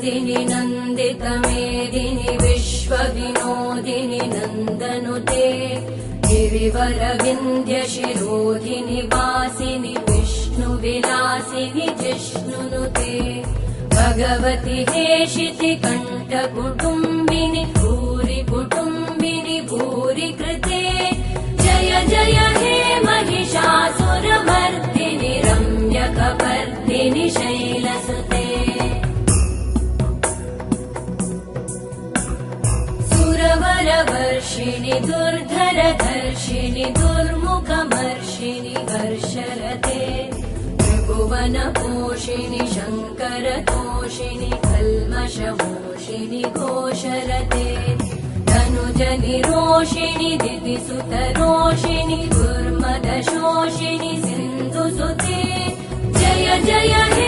मेदिनि नन्दितमेदिनि विश्वविनोदिनि नन्दनुते गिरिवरविन्द्यशिरोधिनि वासिनि विष्णुविलासिनि जिष्णुनुते भगवति हेशिति कण्ठकुटुम्बिनि भूरि कुटुम्बिनि भूरि कृते जय जय हे महिषासुरमर्दिनि रम्यकपर्दिनि शैलसुते सुरवरवर्षिणि दुर्धरधर्षिणि दुर्मुखमर्षिणि हर्षरते त्रिभुवनपोषिणि शङ्करतोषिणि कल्मषमोषिणि घोषरते धनुजनिरोषिणि दितिसुतरोषिणि दुर्मदशोषिणि सिन्धुसुते जय जय हे